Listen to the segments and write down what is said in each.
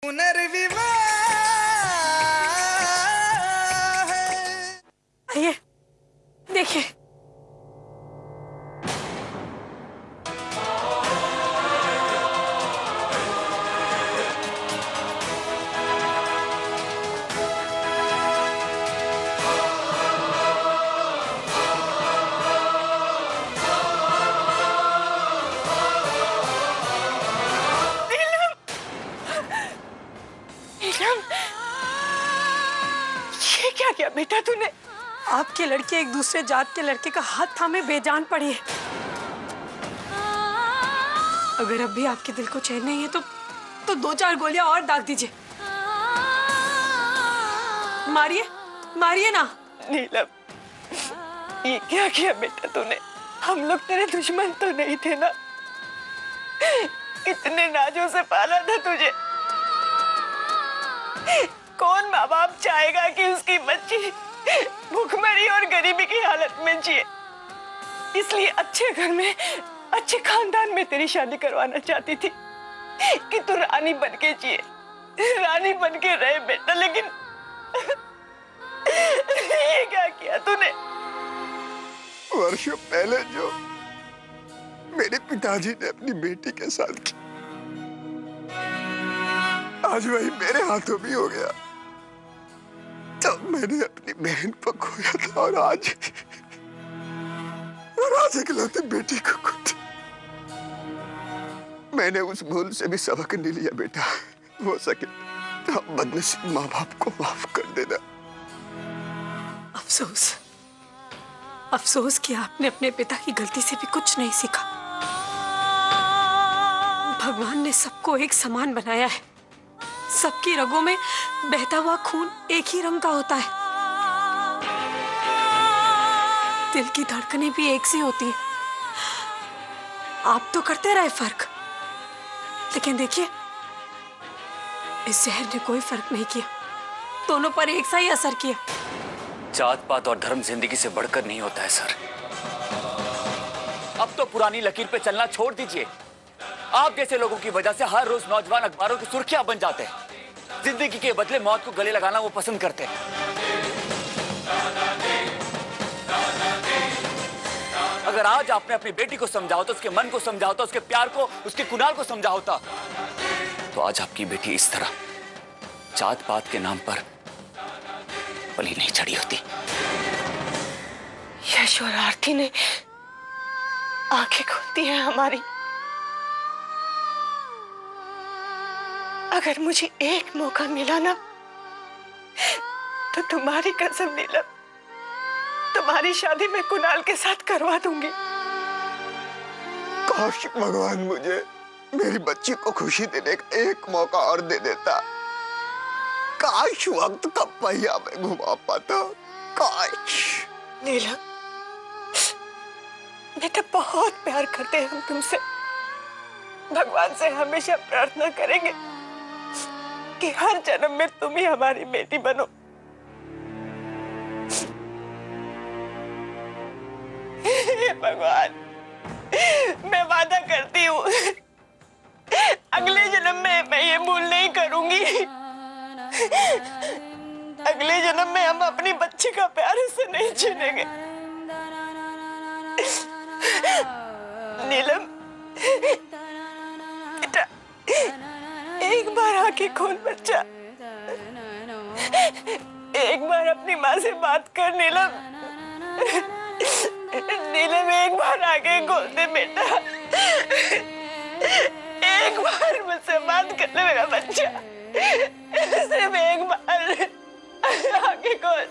पुनर्विवाह। आइए देखिए, ये क्या किया बेटा तूने? आपके लड़के एक दूसरे जात के लड़के का हाथ थामे बेजान पड़ी है। अगर अब भी आपके दिल को चैन नहीं है तो 2-4 गोलियां और दाग दीजिए। मारिए मारिए ना। नीलम, ये क्या किया बेटा तूने? हम लोग तेरे दुश्मन तो नहीं थे ना? कितने नाजों से पाला था तुझे। कौन माँ बाप चाहेगा कि उसकी बच्ची भूखमरी और गरीबी की हालत में जिए? इसलिए अच्छे घर में, अच्छे खानदान में तेरी शादी करवाना चाहती थी कि तू रानी बनके जिए, रानी बनके रहे बेटा। लेकिन ये क्या किया तूने? वर्षों पहले जो मेरे पिताजी ने अपनी बेटी के साथ की, आज वही मेरे हाथों भी हो गया। तब मैंने अपनी बहन को खोया था और आज इकलौती बेटी को खो दिया। मैंने उस भूल से भी सबक नहीं लिया बेटा। हो सके तो बदनसीब माँ बाप को माफ कर देना। अफसोस अफसोस कि आपने अपने पिता की गलती से भी कुछ नहीं सीखा। भगवान ने सबको एक समान बनाया है। सबकी रगों में बहता हुआ खून एक ही रंग का होता है। दिल की धड़कनें भी एक सी होती हैं। आप तो करते रहे फर्क, लेकिन देखिए इस जहर ने कोई फर्क नहीं किया। दोनों पर एक सा ही असर किया। जात पात और धर्म जिंदगी से बढ़कर नहीं होता है सर। अब तो पुरानी लकीर पे चलना छोड़ दीजिए। आप जैसे लोगों की वजह से हर रोज नौजवान अखबारों की सुर्खियां बन जाते हैं। जिंदगी के बदले मौत को गले लगाना वो पसंद करते हैं। अगर आज आपने अपनी बेटी को समझा होता, उसके मन को समझा होता, उसके प्यार को, उसके कुनाल को समझा होता, तो आज आपकी बेटी इस तरह जात पात के नाम पर बलि नहीं चढ़ी होती। यश और आरती ने आंखें खोल दी हैं हमारी। अगर मुझे एक मौका मिला ना, तो तुम्हारी कसम नीलम, तुम्हारी शादी मैं कुणाल के साथ करवा दूंगी। काश भगवान मुझे मेरी बच्ची को खुशी देने का एक मौका और दे देता। काश वक्त का पहिया मैं घुमा पाता। काश। नीलम बेटा, बहुत प्यार करते हैं हम तुमसे। भगवान से हमेशा प्रार्थना करेंगे कि हर जन्म में तुम ही हमारी बेटी बनो। हे भगवान, मैं वादा करती हूँ अगले जन्म में मैं ये भूल नहीं करूंगी। अगले जन्म में हम अपनी बच्ची का प्यार उससे नहीं छीनेंगे। नीलम बेटा, एक बार आंखें खोल बच्चा। एक बार अपनी माँ से बात कर नीलम। नीलम एक बार आंखें खोल दे बेटा। एक बार मुझसे बात कर ले मेरा बच्चा। सिर्फ एक बार आंखें खोल।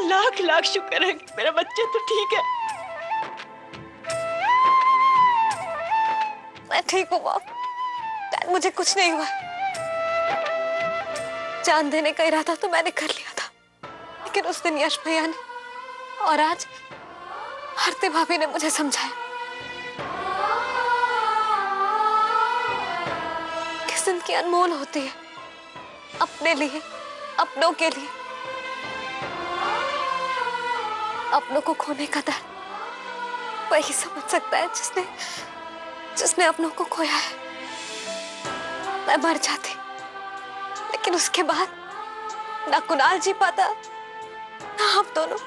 लाख लाख शुक्र है कि मेरा बच्चा तो ठीक है। मैं ठीक हूँ बाप, मुझे कुछ नहीं हुआ। जान देने का इरादा तो मैंने कर लिया था, लेकिन उस दिन यश भैया ने और आज आरती भाभी ने मुझे समझाया कि जिंदगी अनमोल होती है, अपने लिए, अपनों के लिए। अपनों को खोने का दर्द वही समझ सकता है जिसने अपनों को खोया है। मैं मर जाती, लेकिन उसके बाद ना कुणाल जी पाता, ना आप दोनों।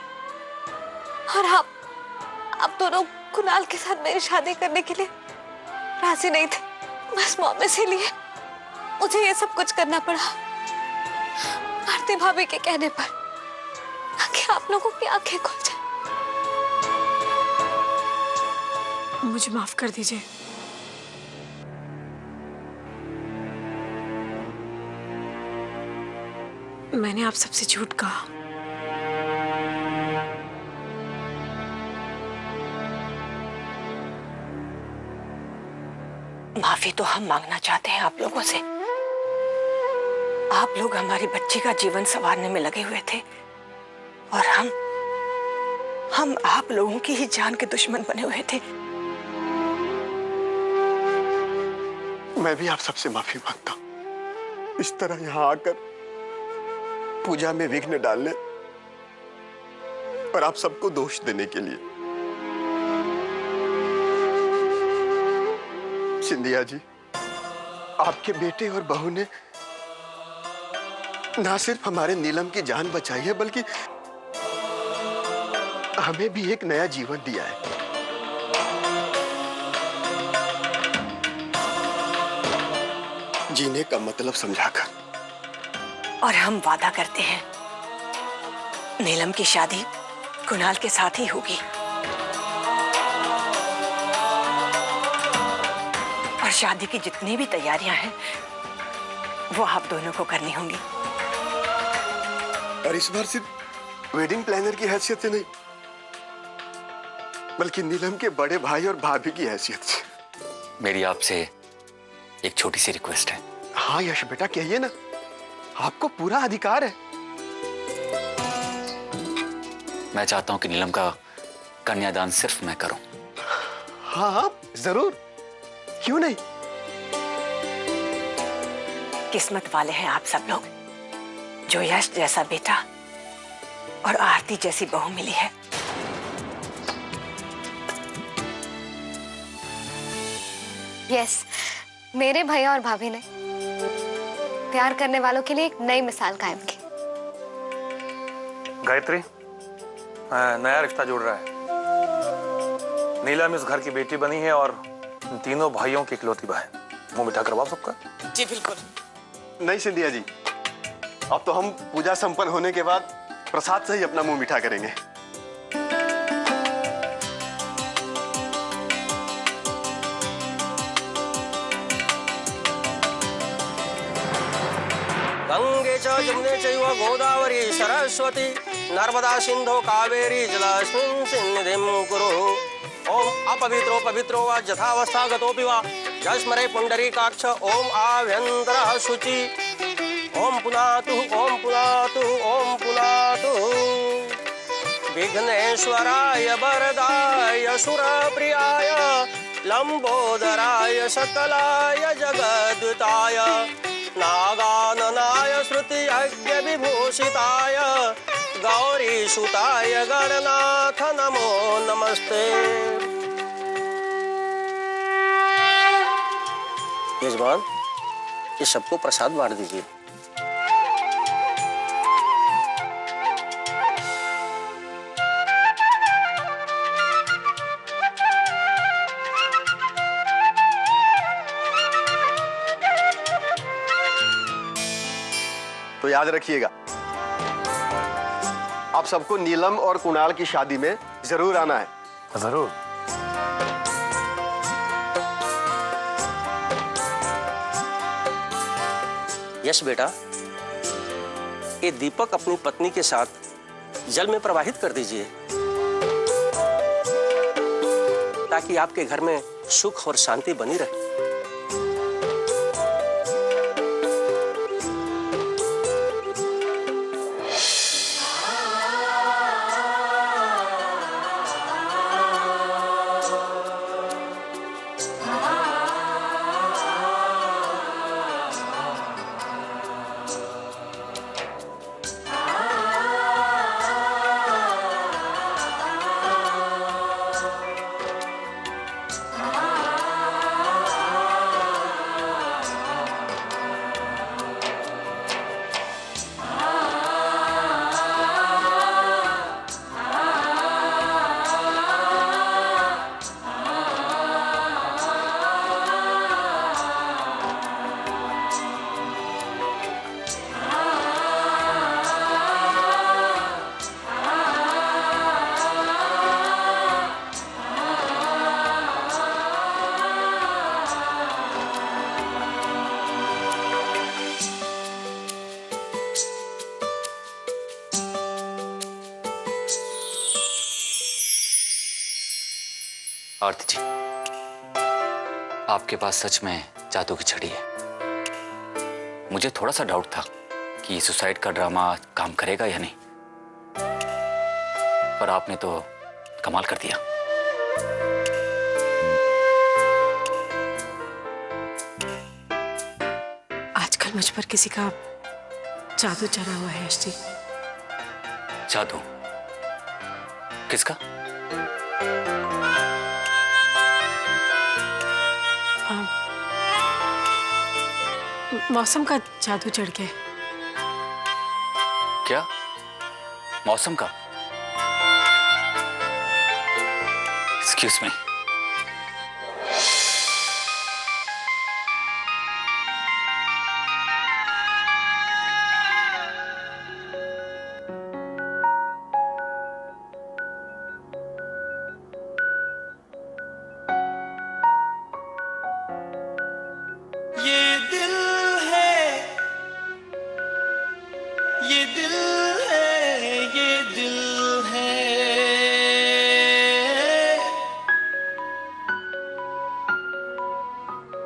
और आप दोनों कुणाल के साथ मेरी शादी करने के लिए राजी नहीं थे। बस मौम इसीलिए मुझे ये सब कुछ करना पड़ा, आरती भाभी के कहने पर, ताकि आप लोगों की आंखें खुल जाए। मुझे माफ कर दीजिए। मैंने आप सबसे झूठ कहा। माफी तो हम मांगना चाहते हैं आप लोगों से। आप लोग हमारी बच्ची का जीवन संवारने में लगे हुए थे और हम आप लोगों की ही जान के दुश्मन बने हुए थे। मैं भी आप सबसे माफी मांगता हूं, इस तरह यहां आकर पूजा में विघ्न डालने और आप सबको दोष देने के लिए। सिंधिया जी, आपके बेटे और बहू ने ना सिर्फ हमारे नीलम की जान बचाई है, बल्कि हमें भी एक नया जीवन दिया है। जीने का मतलब समझाकर। और हम वादा करते हैं नीलम की शादी कुणाल के साथ ही होगी और शादी की जितनी भी तैयारियां हैं वो आप दोनों को करनी होंगी। और इस बार सिर्फ वेडिंग प्लानर की हैसियत से नहीं, बल्कि नीलम के बड़े भाई और भाभी की हैसियत से। मेरी आपसे एक छोटी सी रिक्वेस्ट है। हाँ यश बेटा, कहिए ना, आपको पूरा अधिकार है। मैं चाहता हूं कि नीलम का कन्यादान सिर्फ मैं करूं। हाँ हाँ जरूर, क्यों नहीं। किस्मत वाले हैं आप सब लोग, जो यश जैसा बेटा और आरती जैसी बहू मिली है। यस, मेरे भैया और भाभी ने प्यार करने वालों के लिए एक नई मिसाल कायम की। गायत्री, नया रिश्ता जुड़ रहा है। नीलम इस घर की बेटी बनी है और इन तीनों भाइयों की इकलौती बहन। मुंह मीठा करवाओ सबका। जी बिल्कुल। नहीं सिंधिया जी, अब तो हम पूजा संपन्न होने के बाद प्रसाद से ही अपना मुंह मीठा करेंगे। गंगे च जमुने चैव गोदावरी सरस्वती नर्मदा सिंधु कावेरी जलास्मिन् सन्निधिं कुरु। ओम अपवित्रो पवित्रो वा यथावस्था गतोऽपि वा यस्मरे पुंडरीकाक्ष। ओम आभ्यन्तरः शुचि। ओम पुनातु ओम पुनातु ओम पुनातु। विघ्नेश्वराय वरदाय सुरप्रियाय लंबोदराय सकलाय जगद्विताय नागाननाय श्रुतियज्ञ विभूषिताय गौरीसुताय गणनाथ नमो नमस्ते। यजमान, ये सबको प्रसाद बांट दीजिए। तो याद रखिएगा, आप सबको नीलम और कुणाल की शादी में जरूर आना है। जरूर। यश बेटा, ये दीपक अपनी पत्नी के साथ जल में प्रवाहित कर दीजिए, ताकि आपके घर में सुख और शांति बनी रहे। आरती जी, आपके पास सच में जादू की छड़ी है। मुझे थोड़ा सा डाउट था कि सुसाइड का ड्रामा काम करेगा या नहीं, पर आपने तो कमाल कर दिया। आजकल मुझ पर किसी का जादू चढ़ा हुआ है यश जी। जादू? किसका? मौसम का जादू चढ़ गया। क्या? मौसम का? Excuse me.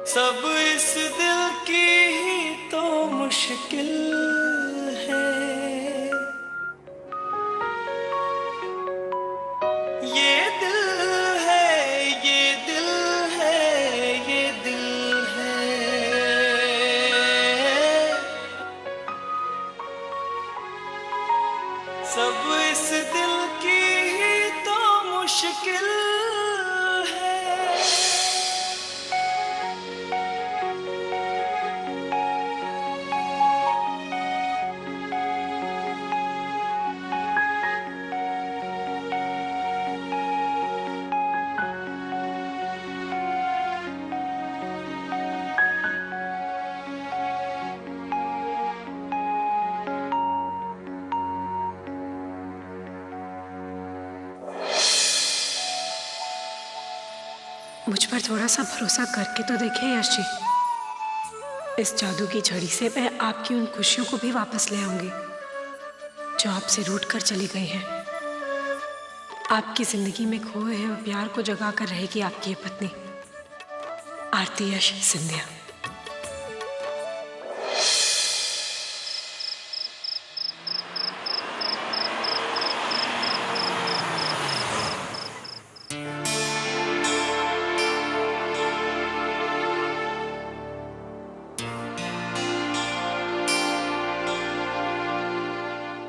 सब इस दिल की ही तो मुश्किल है। ये दिल है, ये दिल है, ये दिल है। सब इस दिल की ही तो मुश्किल है। मुझ पर थोड़ा सा भरोसा करके तो देखिए यश जी। इस जादू की झड़ी से मैं आपकी उन खुशियों को भी वापस ले आऊंगी जो आपसे रूठ कर चली गई हैं। आपकी जिंदगी में खोए हुए प्यार को जगा कर रहेगी आपकी ये पत्नी आरती यश सिंधिया।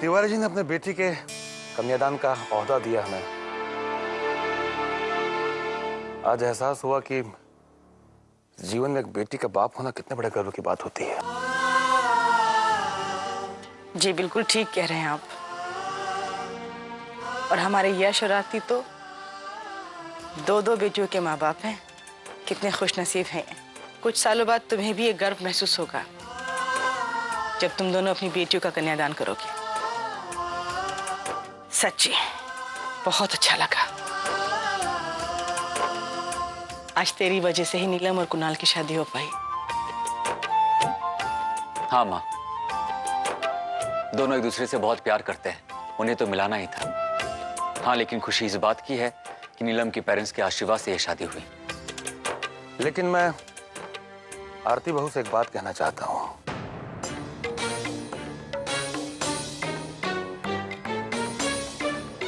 तिवारी जी ने अपने बेटी के कन्यादान का ओहदा दिया हमें। आज एहसास हुआ कि जीवन में एक बेटी का बाप होना कितने बड़े गर्व की बात होती है। जी बिल्कुल ठीक कह रहे हैं आप। और हमारे यश और आरती तो दो बेटियों के माँ बाप हैं। कितने खुशनसीब हैं। कुछ सालों बाद तुम्हें भी ये गर्व महसूस होगा जब तुम दोनों अपनी बेटियों का कन्यादान करोगे। सच्ची बहुत अच्छा लगा। आज तेरी वजह से ही नीलम और कुणाल की शादी हो पाई। हाँ माँ, दोनों एक दूसरे से बहुत प्यार करते हैं, उन्हें तो मिलाना ही था। हाँ, लेकिन खुशी इस बात की है कि नीलम के पेरेंट्स के आशीर्वाद से यह शादी हुई। लेकिन मैं आरती बहू से एक बात कहना चाहता हूँ।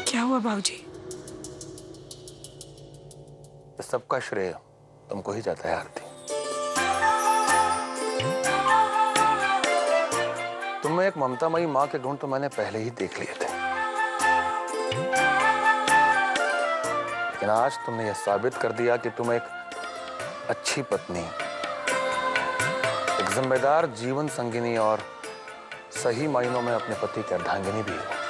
क्या हुआ बाबूजी? इस सबका श्रेय तुमको ही जाता है आरती। तुममें एक ममतामयी माँ के गुण तो मैंने पहले ही देख लिए थे, लेकिन आज तुमने यह साबित कर दिया कि तुम एक अच्छी पत्नी, एक जिम्मेदार जीवन संगिनी और सही मायनों में अपने पति की अर्धांगिनी भी हो।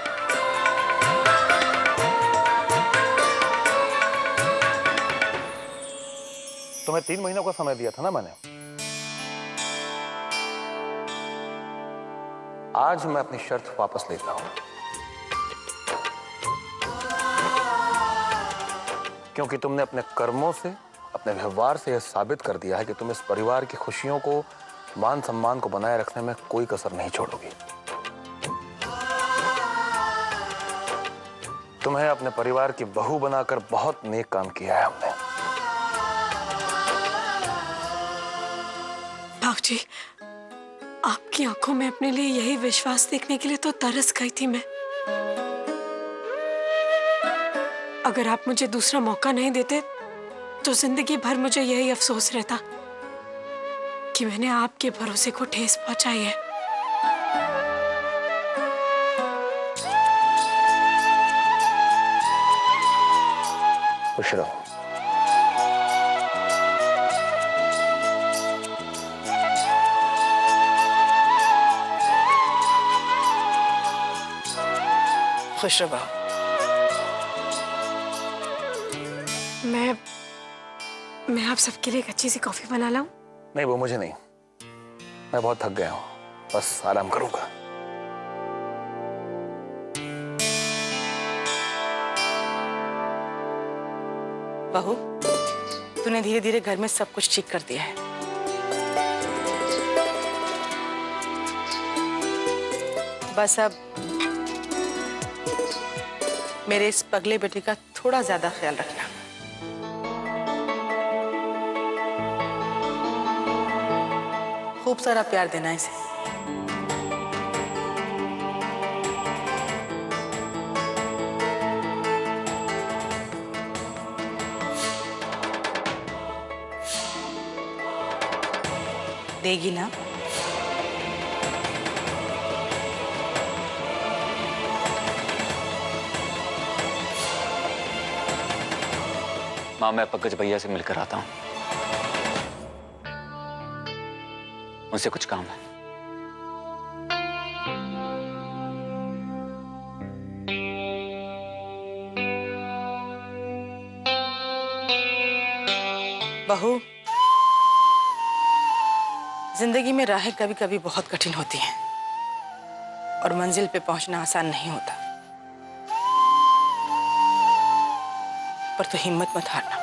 तुम्हें 3 महीनों का समय दिया था ना मैंने। आज मैं अपनी शर्त वापस लेता हूं, क्योंकि तुमने अपने कर्मों से, अपने व्यवहार से यह साबित कर दिया है कि तुम इस परिवार की खुशियों को, मान सम्मान को बनाए रखने में कोई कसर नहीं छोड़ोगी। तुम्हें अपने परिवार की बहू बनाकर बहुत नेक काम किया है हमने। जी, आपकी आंखों में अपने लिए यही विश्वास देखने के लिए तो तरस गई थी मैं। अगर आप मुझे दूसरा मौका नहीं देते तो जिंदगी भर मुझे यही अफसोस रहता कि मैंने आपके भरोसे को ठेस पहुंचाई है। खुश रहो। खुश रहो बहू। मैं आप सबके लिए एक अच्छी सी कॉफी बना लाऊं? नहीं, वो मुझे नहीं, मैं बहुत थक गया हूँ, बस आराम करूंगा। बहू, तूने धीरे धीरे घर में सब कुछ ठीक कर दिया है। बस अब मेरे इस पगले बेटे का थोड़ा ज्यादा ख्याल रखना। खूब सारा प्यार देना इसे। देगी ना? माँ, मैं पंकज भैया से मिलकर आता हूँ, उनसे कुछ काम है। बहू, जिंदगी में राहें कभी कभी बहुत कठिन होती हैं और मंजिल पे पहुंचना आसान नहीं होता, पर तो हिम्मत मत हारना।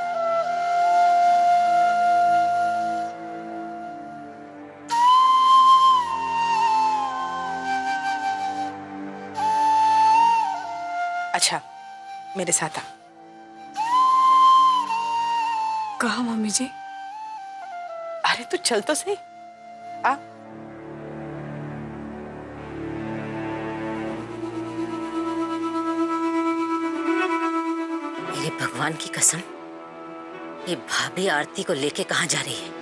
अच्छा, मेरे साथ आ। कहा मम्मी जी? अरे तू चल तो सही, आ। मेरे भगवान की कसम, ये भाभी आरती को लेके कहाँ जा रही है?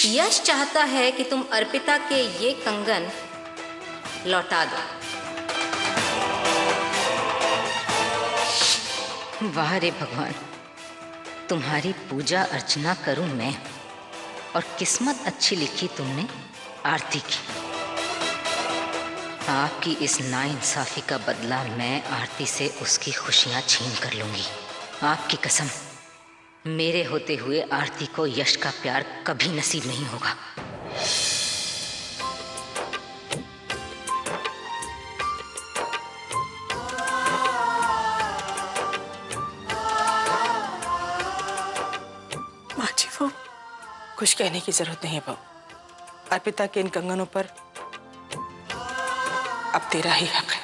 यश चाहता है कि तुम अर्पिता के ये कंगन लौटा दो। वाह रे भगवान, तुम्हारी पूजा अर्चना करूं मैं, और किस्मत अच्छी लिखी तुमने आरती की। आपकी इस नाइंसाफी का बदला मैं आरती से उसकी खुशियां छीन कर लूंगी। आपकी कसम, मेरे होते हुए आरती को यश का प्यार कभी नसीब नहीं होगा। माँ जी, वो कुछ कहने की जरूरत नहीं है बहू। अर्पिता के इन कंगनों पर अब तेरा ही हक है।